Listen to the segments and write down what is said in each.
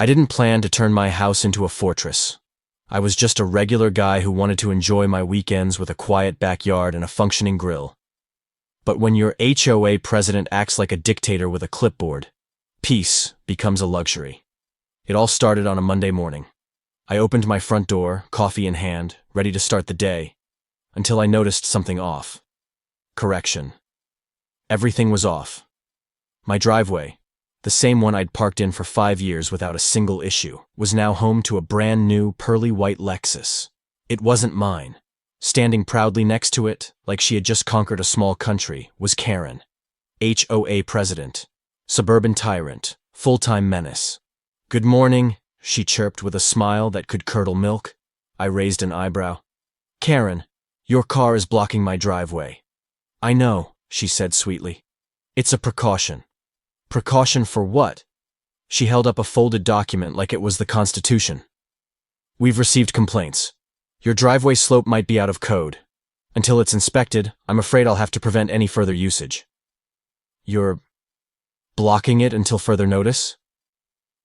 I didn't plan to turn my house into a fortress. I was just a regular guy who wanted to enjoy my weekends with a quiet backyard and a functioning grill. But when your HOA president acts like a dictator with a clipboard, peace becomes a luxury. It all started on a Monday morning. I opened my front door, coffee in hand, ready to start the day, until I noticed something off. Correction. Everything was off. My driveway, the same one I'd parked in for 5 years without a single issue, was now home to a brand new pearly white Lexus. It wasn't mine. Standing proudly next to it, like she had just conquered a small country, was Karen, HOA president, suburban tyrant, full-time menace. "Good morning," she chirped with a smile that could curdle milk. I raised an eyebrow. "Karen, your car is blocking my driveway." "I know," she said sweetly. "It's a precaution." "Precaution for what?" She held up a folded document like it was the Constitution. "We've received complaints. Your driveway slope might be out of code. Until it's inspected, I'm afraid I'll have to prevent any further usage." "You're blocking it until further notice?"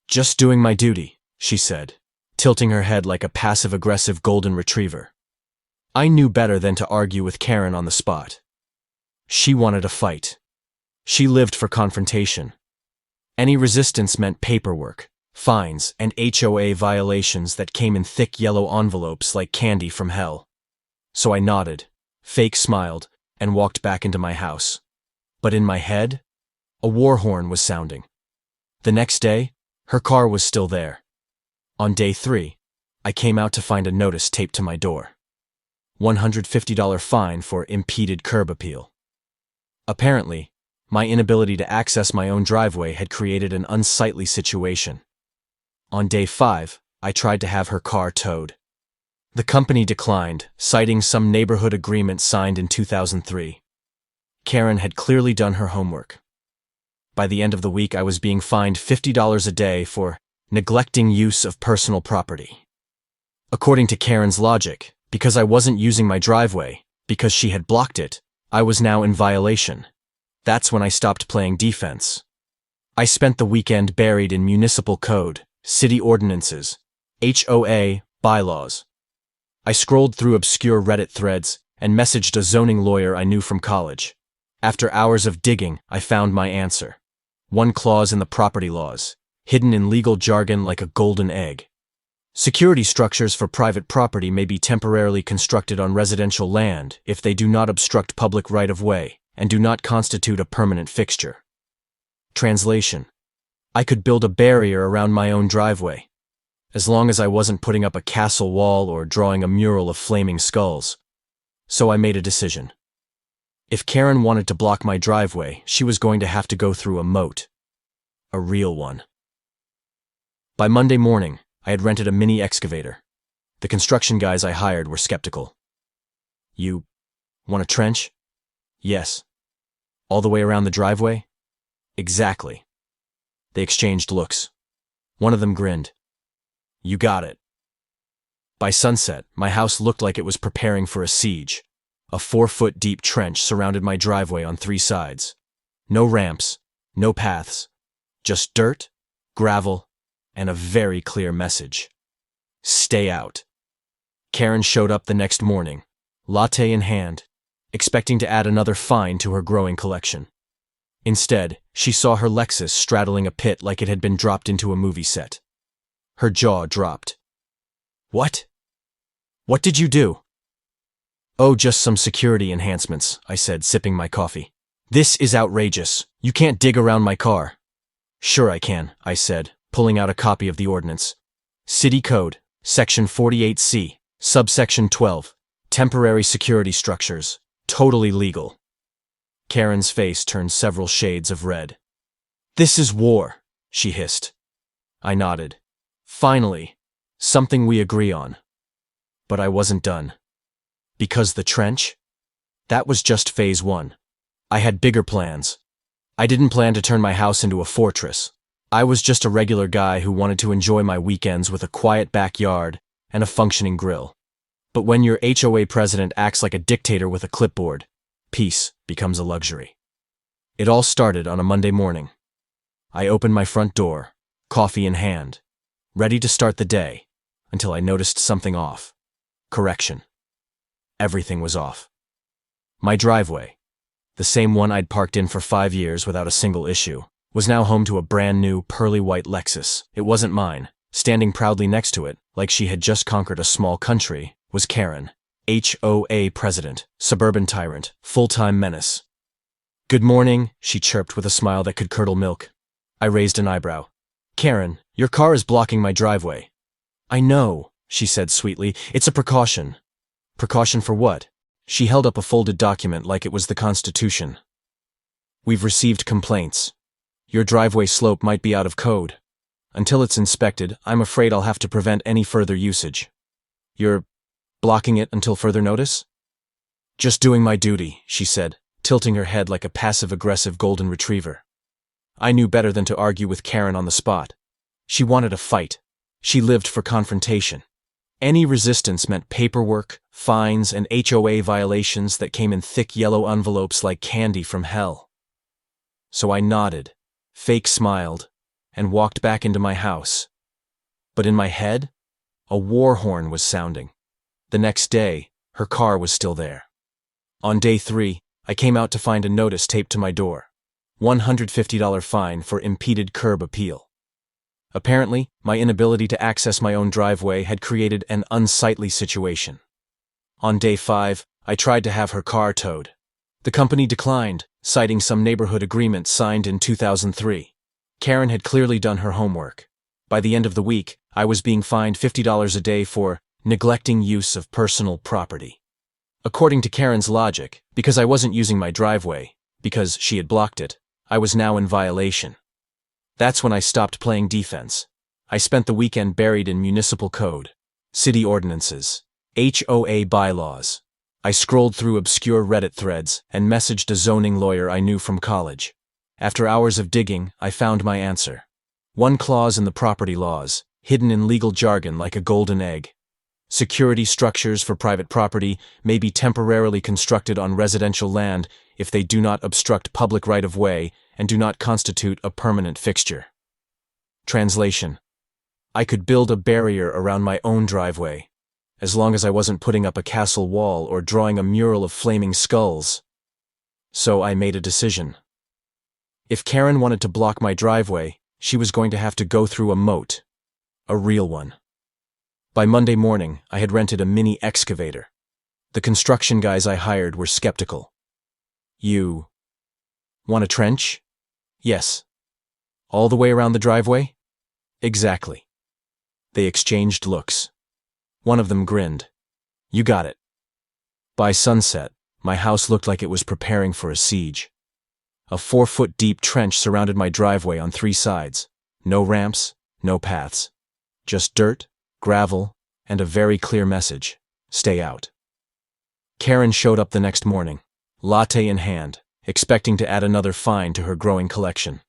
"Just doing my duty," she said, tilting her head like a passive-aggressive golden retriever. I knew better than to argue with Karen on the spot. She wanted a fight. She lived for confrontation. Any resistance meant paperwork, fines, and HOA violations that came in thick yellow envelopes like candy from hell. So I nodded, fake smiled, and walked back into my house. But in my head, a war horn was sounding. The next day, her car was still there. On day 3, I came out to find a notice taped to my door. $150 fine for impeded curb appeal. Apparently, my inability to access my own driveway had created an unsightly situation. On day 5, I tried to have her car towed. The company declined, citing some neighborhood agreement signed in 2003. Karen had clearly done her homework. By the end of the week, I was being fined $50 a day for neglecting use of personal property. According to Karen's logic, because I wasn't using my driveway, because she had blocked it, I was now in violation. That's when I stopped playing defense. I spent the weekend buried in municipal code, city ordinances, HOA bylaws. I scrolled through obscure Reddit threads and messaged a zoning lawyer I knew from college. After hours of digging, I found my answer. One clause in the property laws, hidden in legal jargon like a golden egg. Security structures for private property may be temporarily constructed on residential land if they do not obstruct public right-of-way and do not constitute a permanent fixture. Translation: I could build a barrier around my own driveway, as long as I wasn't putting up a castle wall or drawing a mural of flaming skulls. So I made a decision. If Karen wanted to block my driveway, she was going to have to go through a moat. A real one. By Monday morning, I had rented a mini excavator. The construction guys I hired were skeptical. "You want a trench?" "Yes." "All the way around the driveway?" "Exactly." They exchanged looks. One of them grinned. "You got it." By sunset, my house looked like it was preparing for a siege. A 4-foot-deep trench surrounded my driveway on 3 sides. No ramps, no paths, just dirt, gravel, and a very clear message. Stay out. Karen showed up the next morning, latte in hand, expecting to add another fine to her growing collection. Instead, she saw her Lexus straddling a pit like it had been dropped into a movie set. Her jaw dropped. "What? What did you do?" "Oh, just some security enhancements," I said, sipping my coffee. "This is outrageous. You can't dig around my car." "Sure I can," I said, pulling out a copy of the ordinance. City Code, Section 48C, Subsection 12, Temporary Security Structures. Totally legal. Karen's face turned several shades of red. "This is war," she hissed. I nodded. Finally, something we agree on. But I wasn't done. Because the trench? That was just phase 1. I had bigger plans. I didn't plan to turn my house into a fortress. I was just a regular guy who wanted to enjoy my weekends with a quiet backyard and a functioning grill. But when your HOA president acts like a dictator with a clipboard, peace becomes a luxury. It all started on a Monday morning. I opened my front door, coffee in hand, ready to start the day, until I noticed something off. Correction. Everything was off. My driveway, the same one I'd parked in for 5 years without a single issue, was now home to a brand new pearly white Lexus. It wasn't mine. Standing proudly next to it, like she had just conquered a small country, was Karen, HOA president, suburban tyrant, full-time menace. "Good morning," she chirped with a smile that could curdle milk. I raised an eyebrow. "Karen, your car is blocking my driveway." "I know," she said sweetly. "It's a precaution." "Precaution for what?" She held up a folded document like it was the Constitution. "We've received complaints. Your driveway slope might be out of code. Until it's inspected, I'm afraid I'll have to prevent any further usage." "You're blocking it until further notice?" "Just doing my duty," she said, tilting her head like a passive-aggressive golden retriever. I knew better than to argue with Karen on the spot. She wanted a fight. She lived for confrontation. Any resistance meant paperwork, fines, and HOA violations that came in thick yellow envelopes like candy from hell. So I nodded, fake smiled, and walked back into my house. But in my head, a war horn was sounding. The next day, her car was still there. On day 3, I came out to find a notice taped to my door. $150 fine for impeded curb appeal. Apparently, my inability to access my own driveway had created an unsightly situation. On day 5, I tried to have her car towed. The company declined, citing some neighborhood agreement signed in 2003. Karen had clearly done her homework. By the end of the week, I was being fined $50 a day for neglecting use of personal property. According to Karen's logic, because I wasn't using my driveway, because she had blocked it, I was now in violation. That's when I stopped playing defense. I spent the weekend buried in municipal code, city ordinances, HOA bylaws. I scrolled through obscure Reddit threads and messaged a zoning lawyer I knew from college. After hours of digging, I found my answer. One clause in the property laws, hidden in legal jargon like a golden egg. Security structures for private property may be temporarily constructed on residential land if they do not obstruct public right-of-way and do not constitute a permanent fixture. Translation: I could build a barrier around my own driveway, as long as I wasn't putting up a castle wall or drawing a mural of flaming skulls. So I made a decision. If Karen wanted to block my driveway, she was going to have to go through a moat. A real one. By Monday morning, I had rented a mini excavator. The construction guys I hired were skeptical. "You want a trench?" "Yes." "All the way around the driveway?" "Exactly." They exchanged looks. One of them grinned. "You got it." By sunset, my house looked like it was preparing for a siege. A 4-foot-deep trench surrounded my driveway on 3 sides. No ramps, no paths. Just dirt, gravel, and a very clear message: stay out. Karen showed up the next morning, latte in hand, expecting to add another fine to her growing collection.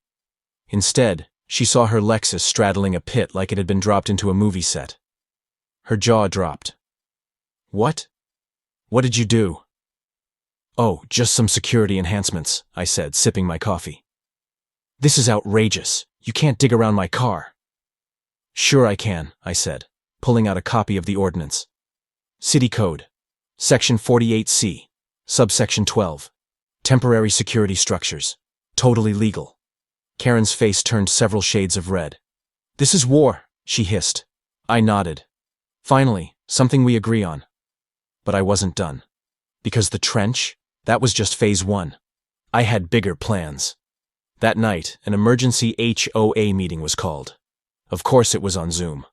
Instead, she saw her Lexus straddling a pit like it had been dropped into a movie set. Her jaw dropped. "What? What did you do?" "Oh, just some security enhancements," I said, sipping my coffee. "This is outrageous. You can't dig around my car." "Sure I can," I said, pulling out a copy of the ordinance. City Code, Section 48C, Subsection 12. Temporary security structures. Totally legal. Karen's face turned several shades of red. "This is war," she hissed. I nodded. Finally, something we agree on. But I wasn't done. Because the trench, that was just phase 1. I had bigger plans. That night, an emergency HOA meeting was called. Of course it was on Zoom.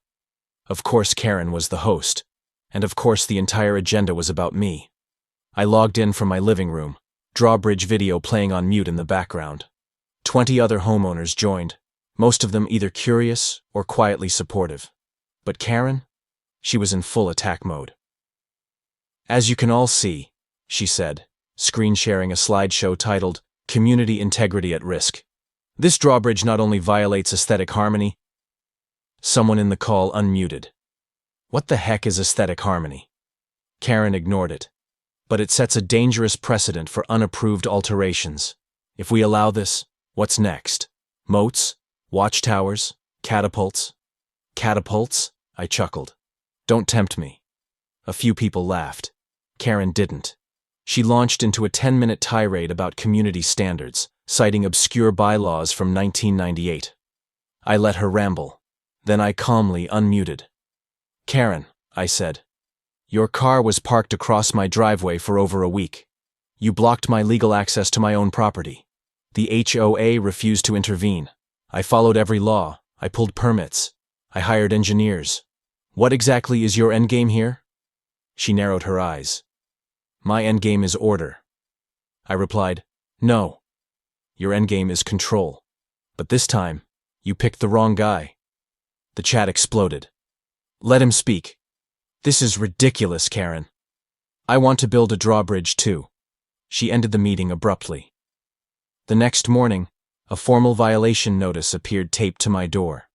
Of course Karen was the host. And of course the entire agenda was about me. I logged in from my living room, Drawbridge video playing on mute in the background. 20 other homeowners joined, most of them either curious or quietly supportive. But Karen? She was in full attack mode. "As you can all see," she said, screen sharing a slideshow titled "Community Integrity at Risk. This drawbridge not only violates aesthetic harmony." Someone in the call unmuted. What the heck is aesthetic harmony? Karen ignored it. But it sets a dangerous precedent for unapproved alterations. If we allow this, what's next? Moats? Watchtowers? Catapults? catapults? I chuckled. Don't tempt me. A few people laughed. Karen didn't. She launched into a 10-minute tirade about community standards, citing obscure bylaws from 1998. I let her ramble. Then I calmly unmuted. Karen, I said, your car was parked across my driveway for over a week. You blocked my legal access to my own property. The HOA refused to intervene. I followed every law. I pulled permits. I hired engineers. What exactly is your endgame here? She narrowed her eyes. My endgame is order. I replied, no. Your endgame is control. But this time, you picked the wrong guy. The chat exploded. Let him speak. This is ridiculous, Karen. I want to build a drawbridge too. She ended the meeting abruptly. The next morning, a formal violation notice appeared taped to my door.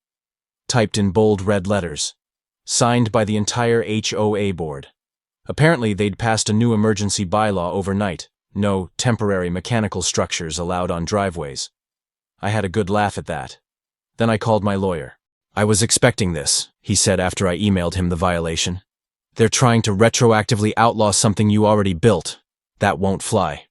Typed in bold red letters. Signed by the entire HOA board. Apparently, they'd passed a new emergency bylaw overnight. No temporary mechanical structures allowed on driveways. I had a good laugh at that. Then I called my lawyer. I was expecting this, he said after I emailed him the violation. They're trying to retroactively outlaw something you already built. That won't fly.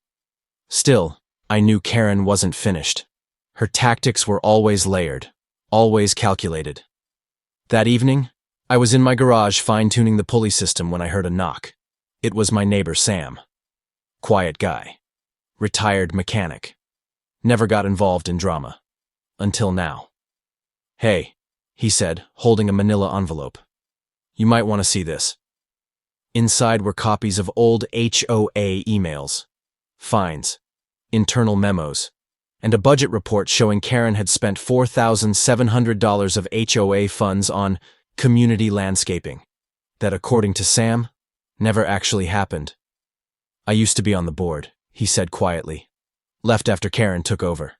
Still, I knew Karen wasn't finished. Her tactics were always layered, always calculated. That evening, I was in my garage fine-tuning the pulley system when I heard a knock. It was my neighbor Sam. Quiet guy. Retired mechanic. Never got involved in drama. Until now. Hey, he said, holding a manila envelope. You might want to see this. Inside were copies of old HOA emails, fines, internal memos, and a budget report showing Karen had spent $4,700 of HOA funds on community landscaping. That, according to Sam, never actually happened. I used to be on the board, he said quietly. Left after Karen took over.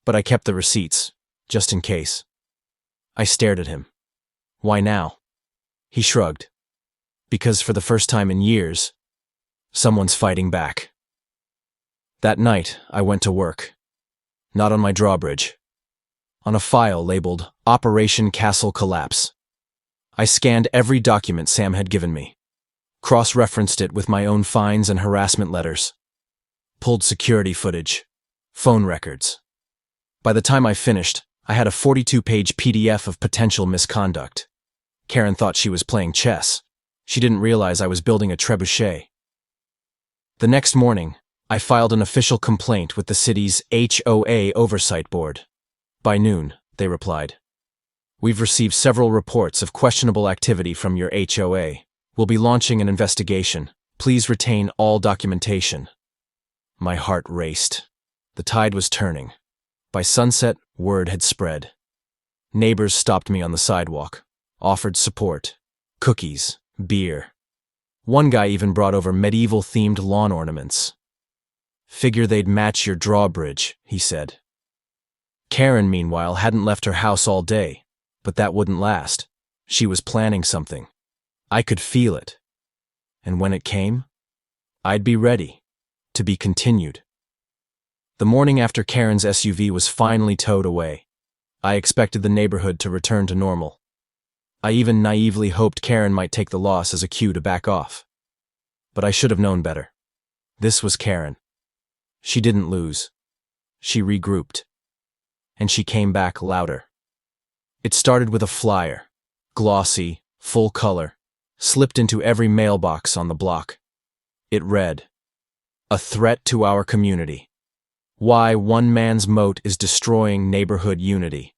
But I kept the receipts, just in case. I stared at him. Why now? He shrugged. Because for the first time in years, someone's fighting back. That night, I went to work. Not on my drawbridge. On a file labeled Operation Castle Collapse. I scanned every document Sam had given me. Cross-referenced it with my own fines and harassment letters. Pulled security footage. Phone records. By the time I finished, I had a 42-page PDF of potential misconduct. Karen thought she was playing chess. She didn't realize I was building a trebuchet. The next morning, I filed an official complaint with the city's HOA Oversight Board. By noon, they replied. We've received several reports of questionable activity from your HOA. We'll be launching an investigation. Please retain all documentation. My heart raced. The tide was turning. By sunset, word had spread. Neighbors stopped me on the sidewalk, offered support, cookies, beer. One guy even brought over medieval-themed lawn ornaments. Figure they'd match your drawbridge, he said. Karen, meanwhile, hadn't left her house all day, but that wouldn't last. She was planning something. I could feel it. And when it came, I'd be ready. To be continued. The morning after Karen's SUV was finally towed away, I expected the neighborhood to return to normal. I even naively hoped Karen might take the loss as a cue to back off. But I should have known better. This was Karen. She didn't lose. She regrouped. And she came back louder. It started with a flyer, glossy, full color, slipped into every mailbox on the block. It read, "A threat to our community. Why one man's moat is destroying neighborhood unity."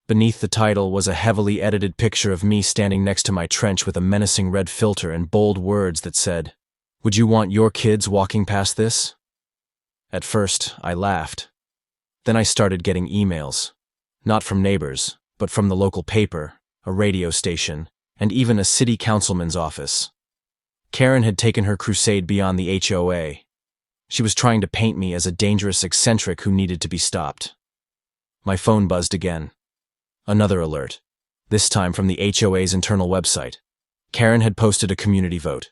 Beneath the title was a heavily edited picture of me standing next to my trench with a menacing red filter and bold words that said, "Would you want your kids walking past this?" At first, I laughed. Then I started getting emails. Not from neighbors, but from the local paper, a radio station, and even a city councilman's office. Karen had taken her crusade beyond the HOA. She was trying to paint me as a dangerous eccentric who needed to be stopped. My phone buzzed again. Another alert, this time from the HOA's internal website. Karen had posted a community vote.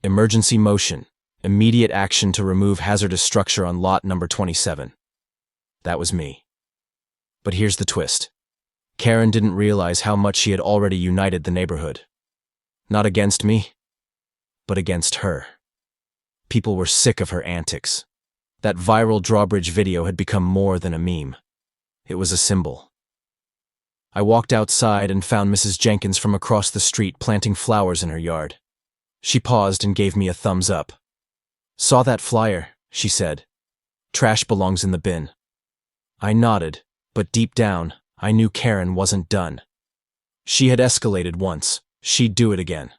Emergency motion, immediate action to remove hazardous structure on lot number 27. That was me. But here's the twist. Karen didn't realize how much she had already united the neighborhood. Not against me, but against her. People were sick of her antics. That viral Drawbridge video had become more than a meme. It was a symbol. I walked outside and found Mrs. Jenkins from across the street planting flowers in her yard. She paused and gave me a thumbs up. "Saw that flyer," she said. "Trash belongs in the bin." I nodded, but deep down, I knew Karen wasn't done. She had escalated once. She'd do it again.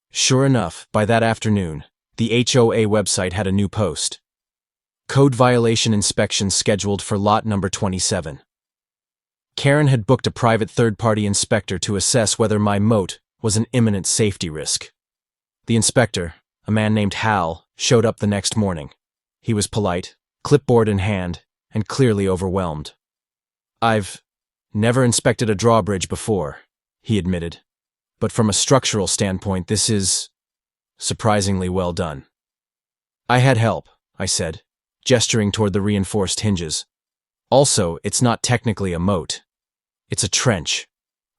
Sure enough, by that afternoon, the HOA website had a new post. Code violation inspection scheduled for lot number 27. Karen had booked a private third-party inspector to assess whether my moat was an imminent safety risk. The inspector, a man named Hal, showed up the next morning. He was polite, clipboard in hand, and clearly overwhelmed. "I've never inspected a drawbridge before," he admitted. "But from a structural standpoint, this is surprisingly well done." "I had help," I said, gesturing toward the reinforced hinges. "Also, it's not technically a moat. It's a trench,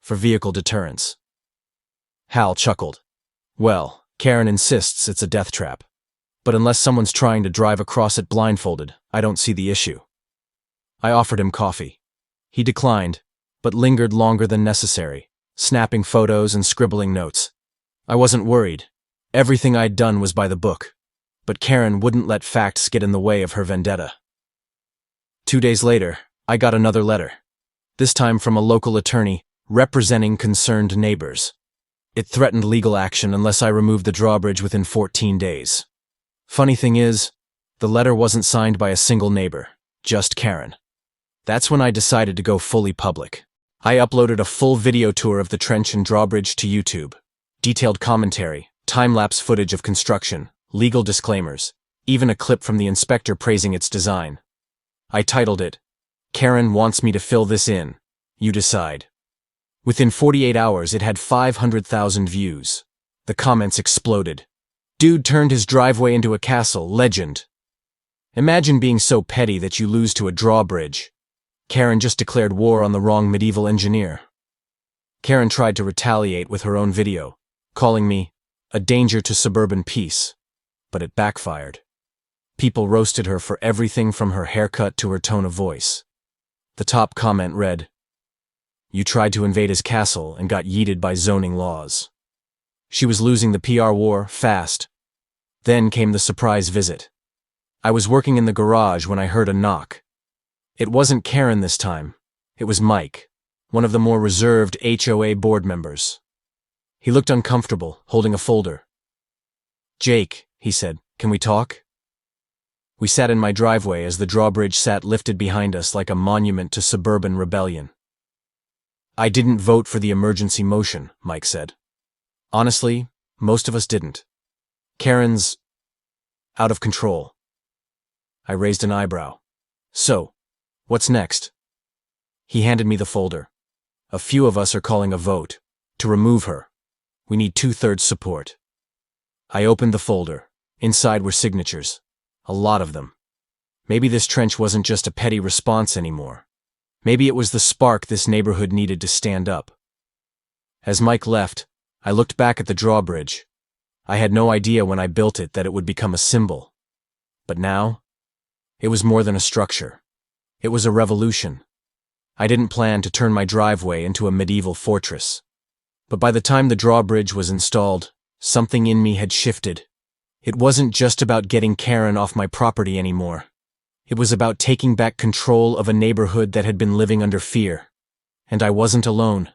for vehicle deterrence." Hal chuckled. "Well, Karen insists it's a death trap. But unless someone's trying to drive across it blindfolded, I don't see the issue." I offered him coffee. He declined, but lingered longer than necessary, snapping photos and scribbling notes. I wasn't worried. Everything I'd done was by the book. But Karen wouldn't let facts get in the way of her vendetta. 2 days later, I got another letter. This time from a local attorney representing concerned neighbors. It threatened legal action unless I removed the drawbridge within 14 days. Funny thing is, the letter wasn't signed by a single neighbor, just Karen. That's when I decided to go fully public. I uploaded a full video tour of the trench and drawbridge to YouTube. Detailed commentary, time-lapse footage of construction, legal disclaimers, even a clip from the inspector praising its design. I titled it, "Karen Wants Me to Fill This In. You Decide." Within 48 hours, it had 500,000 views. The comments exploded. "Dude turned his driveway into a castle, legend." "Imagine being so petty that you lose to a drawbridge." "Karen just declared war on the wrong medieval engineer." Karen tried to retaliate with her own video, calling me a danger to suburban peace, but it backfired. People roasted her for everything from her haircut to her tone of voice. The top comment read, "You tried to invade his castle and got yeeted by zoning laws." She was losing the PR war fast. Then came the surprise visit. I was working in the garage when I heard a knock. It wasn't Karen this time. It was Mike, one of the more reserved HOA board members. He looked uncomfortable, holding a folder. "Jake," he said, "can we talk?" We sat in my driveway as the drawbridge sat lifted behind us like a monument to suburban rebellion. "I didn't vote for the emergency motion," Mike said. "Honestly, most of us didn't. Karen's out of control." I raised an eyebrow. "So, what's next?" He handed me the folder. "A few of us are calling a vote to remove her. We need 2/3 support." I opened the folder. Inside were signatures. A lot of them. Maybe this trench wasn't just a petty response anymore. Maybe it was the spark this neighborhood needed to stand up. As Mike left, I looked back at the drawbridge. I had no idea when I built it that it would become a symbol. But now, it was more than a structure. It was a revolution. I didn't plan to turn my driveway into a medieval fortress. But by the time the drawbridge was installed, something in me had shifted. It wasn't just about getting Karen off my property anymore. It was about taking back control of a neighborhood that had been living under fear. And I wasn't alone.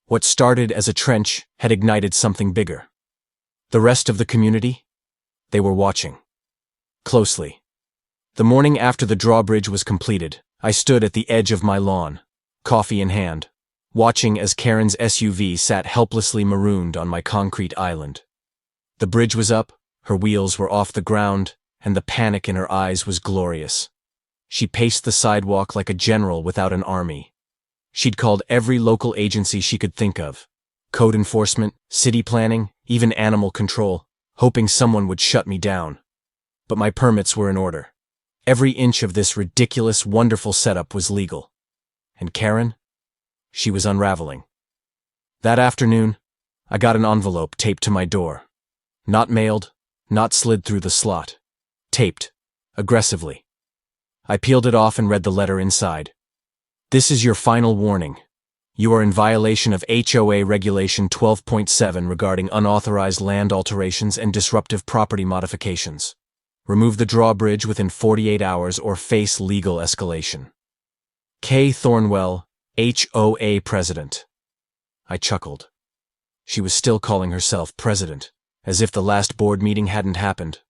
What started as a trench had ignited something bigger. The rest of the community? They were watching. Closely. The morning after the drawbridge was completed, I stood at the edge of my lawn, coffee in hand, watching as Karen's SUV sat helplessly marooned on my concrete island. The bridge was up, her wheels were off the ground, and the panic in her eyes was glorious. She paced the sidewalk like a general without an army. She'd called every local agency she could think of, code enforcement, city planning, even animal control, hoping someone would shut me down. But my permits were in order. Every inch of this ridiculous, wonderful setup was legal. And Karen? She was unraveling. That afternoon, I got an envelope taped to my door. Not mailed, not slid through the slot. Taped. Aggressively. I peeled it off and read the letter inside. This is your final warning. You are in violation of HOA Regulation 12.7 regarding unauthorized land alterations and disruptive property modifications. Remove the drawbridge within 48 hours or face legal escalation. K. Thornwell, HOA President. I chuckled. She was still calling herself President, as if the last board meeting hadn't happened.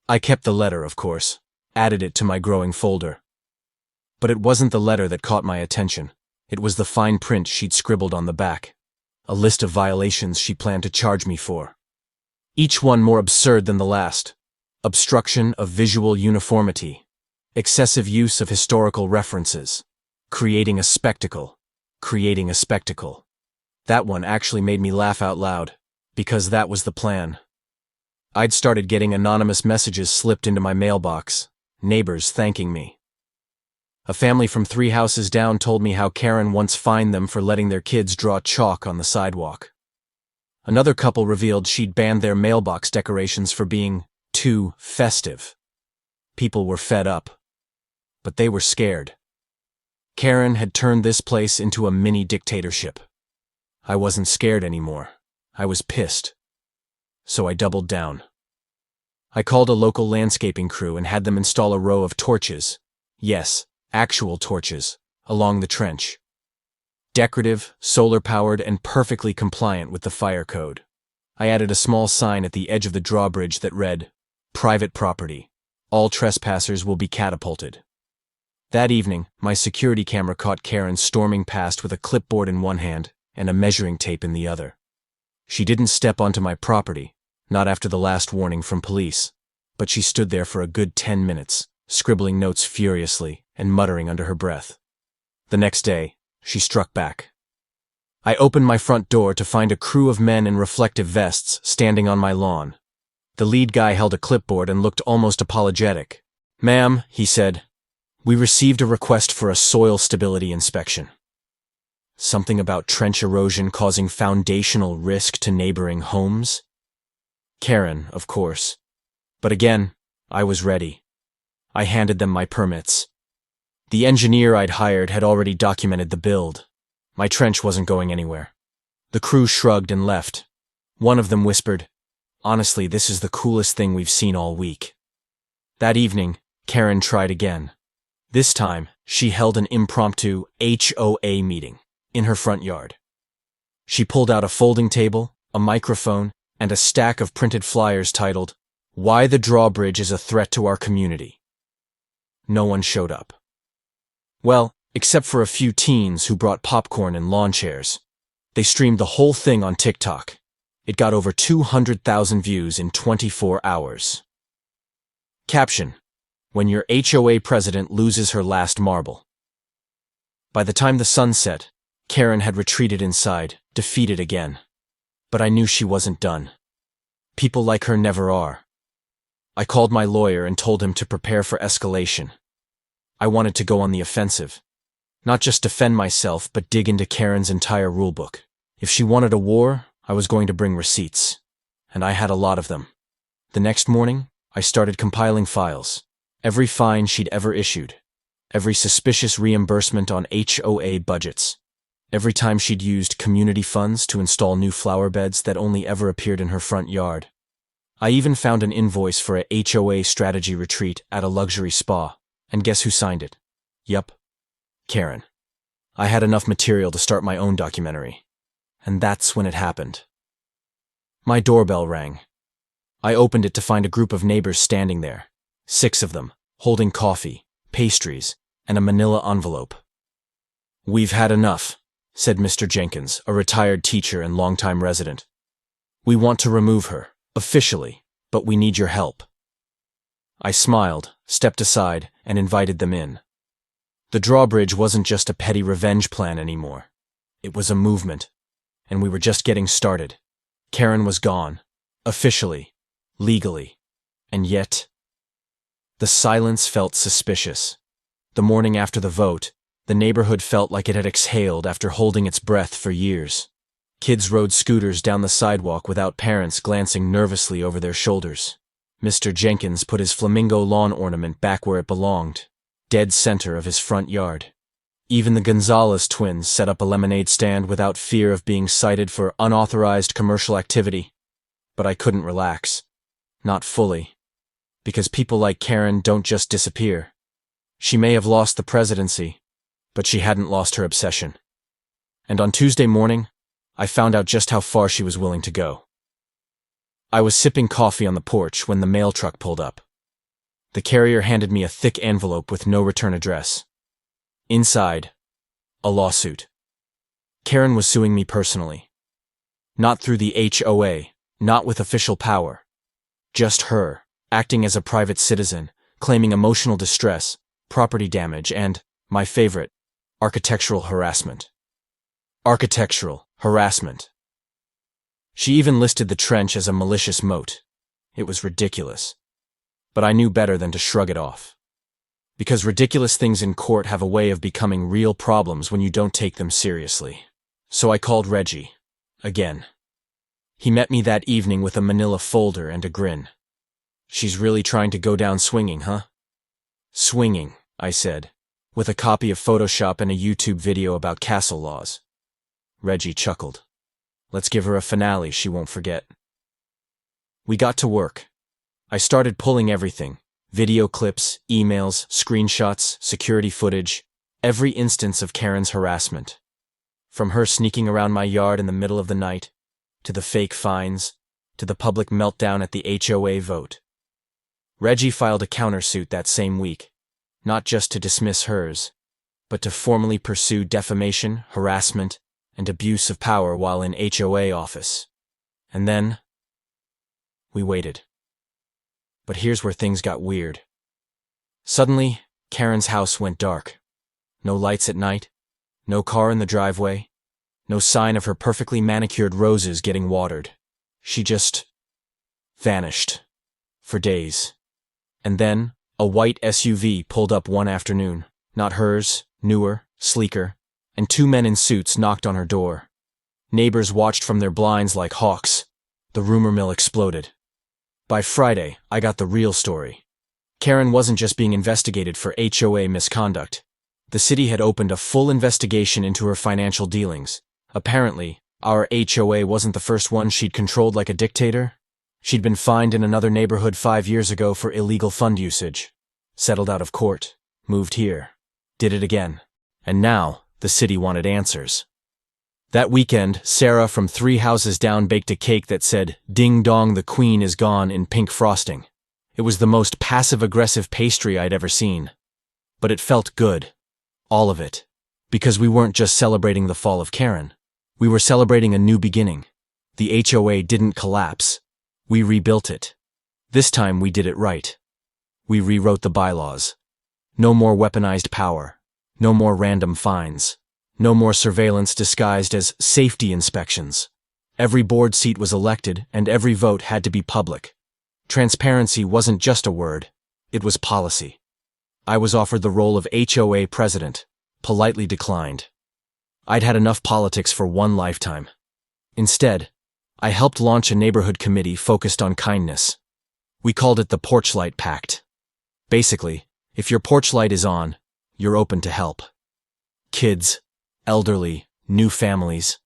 I kept the letter, of course, added it to my growing folder. But it wasn't the letter that caught my attention. It was the fine print she'd scribbled on the back. A list of violations she planned to charge me for. Each one more absurd than the last. Obstruction of visual uniformity. Excessive use of historical references. Creating a spectacle. Creating a spectacle. That one actually made me laugh out loud, because that was the plan. I'd started getting anonymous messages slipped into my mailbox, neighbors thanking me. A family from 3 houses down told me how Karen once fined them for letting their kids draw chalk on the sidewalk. Another couple revealed she'd banned their mailbox decorations for being too festive. People were fed up. But they were scared. Karen had turned this place into a mini dictatorship. I wasn't scared anymore. I was pissed. So I doubled down. I called a local landscaping crew and had them install a row of torches. Yes, actual torches, along the trench. Decorative, solar-powered, and perfectly compliant with the fire code. I added a small sign at the edge of the drawbridge that read, "Private property. All trespassers will be catapulted." That evening, my security camera caught Karen storming past with a clipboard in one hand and a measuring tape in the other. She didn't step onto my property, not after the last warning from police, but she stood there for a good 10 minutes, scribbling notes furiously and muttering under her breath. The next day, she struck back. I opened my front door to find a crew of men in reflective vests standing on my lawn. The lead guy held a clipboard and looked almost apologetic. "Ma'am," he said, "we received a request for a soil stability inspection." Something about trench erosion causing foundational risk to neighboring homes? Karen, of course. But again, I was ready. I handed them my permits. The engineer I'd hired had already documented the build. My trench wasn't going anywhere. The crew shrugged and left. One of them whispered, "Honestly, this is the coolest thing we've seen all week." That evening, Karen tried again. This time, she held an impromptu HOA meeting in her front yard. She pulled out a folding table, a microphone, and a stack of printed flyers titled, "Why the Drawbridge is a Threat to Our Community." No one showed up. Well, except for a few teens who brought popcorn and lawn chairs. They streamed the whole thing on TikTok. It got over 200,000 views in 24 hours. Caption: When your HOA president loses her last marble. By the time the sun set, Karen had retreated inside, defeated again. But I knew she wasn't done. People like her never are. I called my lawyer and told him to prepare for escalation. I wanted to go on the offensive. Not just defend myself, but dig into Karen's entire rulebook. If she wanted a war, I was going to bring receipts. And I had a lot of them. The next morning, I started compiling files. Every fine she'd ever issued. Every suspicious reimbursement on HOA budgets. Every time she'd used community funds to install new flower beds that only ever appeared in her front yard. I even found an invoice for a HOA strategy retreat at a luxury spa, and guess who signed it? Yup, Karen. I had enough material to start my own documentary. And that's when it happened. My doorbell rang. I opened it to find a group of neighbors standing there, 6 of them, holding coffee, pastries, and a manila envelope. "We've had enough," said Mr. Jenkins, a retired teacher and longtime resident. "We want to remove her, officially, but we need your help." I smiled, stepped aside, and invited them in. The drawbridge wasn't just a petty revenge plan anymore. It was a movement, and we were just getting started. Karen was gone, officially, legally, and yet... The silence felt suspicious. The morning after the vote, The neighborhood felt like it had exhaled after holding its breath for years. Kids rode scooters down the sidewalk without parents glancing nervously over their shoulders. Mr. Jenkins put his flamingo lawn ornament back where it belonged, dead center of his front yard. Even the Gonzalez twins set up a lemonade stand without fear of being cited for unauthorized commercial activity. But I couldn't relax. Not fully. Because people like Karen don't just disappear. She may have lost the presidency, but she hadn't lost her obsession. And on Tuesday morning, I found out just how far she was willing to go. I was sipping coffee on the porch when the mail truck pulled up. The carrier handed me a thick envelope with no return address. Inside, a lawsuit. Karen was suing me personally. Not through the HOA, not with official power. Just her, acting as a private citizen, claiming emotional distress, property damage, and, my favorite, architectural harassment. Architectural harassment. She even listed the trench as a malicious moat. It was ridiculous. But I knew better than to shrug it off. Because ridiculous things in court have a way of becoming real problems when you don't take them seriously. So I called Reggie. Again. He met me that evening with a manila folder and a grin. She's really trying to go down swinging, huh? Swinging, I said, with a copy of Photoshop and a YouTube video about castle laws. Reggie chuckled. Let's give her a finale she won't forget. We got to work. I started pulling everything. Video clips, emails, screenshots, security footage, every instance of Karen's harassment. From her sneaking around my yard in the middle of the night, to the fake fines, to the public meltdown at the HOA vote. Reggie filed a countersuit that same week, not just to dismiss hers, but to formally pursue defamation, harassment, and abuse of power while in HOA office. And then, we waited. But here's where things got weird. Suddenly, Karen's house went dark. No lights at night, no car in the driveway, no sign of her perfectly manicured roses getting watered. She just vanished. For days. And then, a white SUV pulled up one afternoon. Not hers, newer, sleeker, and two men in suits knocked on her door. Neighbors watched from their blinds like hawks. The rumor mill exploded. By Friday, I got the real story. Karen wasn't just being investigated for HOA misconduct. The city had opened a full investigation into her financial dealings. Apparently, our HOA wasn't the first one she'd controlled like a dictator. She'd been fined in another neighborhood 5 years ago for illegal fund usage. Settled out of court. Moved here. Did it again. And now, the city wanted answers. That weekend, Sarah from 3 houses down baked a cake that said, "Ding dong, the queen is gone," in pink frosting. It was the most passive-aggressive pastry I'd ever seen. But it felt good. All of it. Because we weren't just celebrating the fall of Karen. We were celebrating a new beginning. The HOA didn't collapse. We rebuilt it. This time we did it right. We rewrote the bylaws. No more weaponized power. No more random fines. No more surveillance disguised as safety inspections. Every board seat was elected, and every vote had to be public. Transparency wasn't just a word, it was policy. I was offered the role of HOA president, politely declined. I'd had enough politics for one lifetime. Instead, I helped launch a neighborhood committee focused on kindness. We called it the Porchlight Pact. Basically, if your porch light is on, you're open to help. Kids, elderly, new families.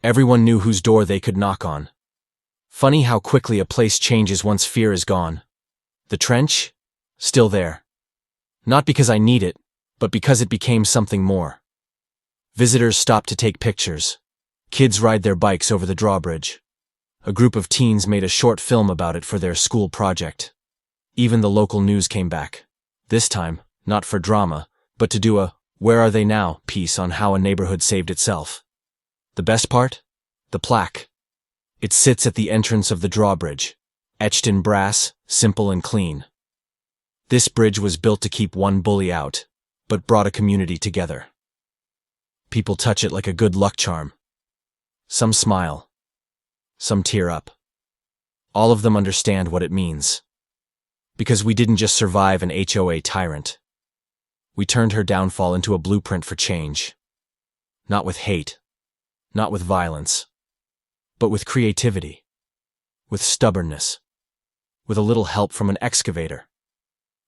Everyone knew whose door they could knock on. Funny how quickly a place changes once fear is gone. The trench? Still there. Not because I need it, but because it became something more. Visitors stop to take pictures. Kids ride their bikes over the Drawbridge. A group of teens made a short film about it for their school project. Even the local news came back. This time, not for drama, but to do a "Where Are They Now" piece on how a neighborhood saved itself. The best part? The plaque. It sits at the entrance of the Drawbridge, etched in brass, simple and clean. This bridge was built to keep one bully out, but brought a community together. People touch it like a good luck charm. Some smile. Some tear up. All of them understand what it means. Because we didn't just survive an HOA tyrant. We turned her downfall into a blueprint for change. Not with hate, not with violence, but with creativity, with stubbornness, with a little help from an excavator.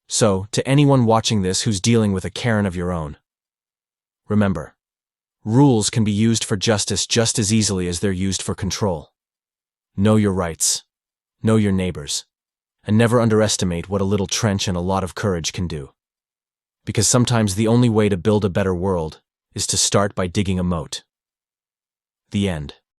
So, to anyone watching this who's dealing with a Karen of your own, remember, rules can be used for justice just as easily as they're used for control. Know your rights, know your neighbors, and never underestimate what a little trench and a lot of courage can do. Because sometimes the only way to build a better world is to start by digging a moat. The end.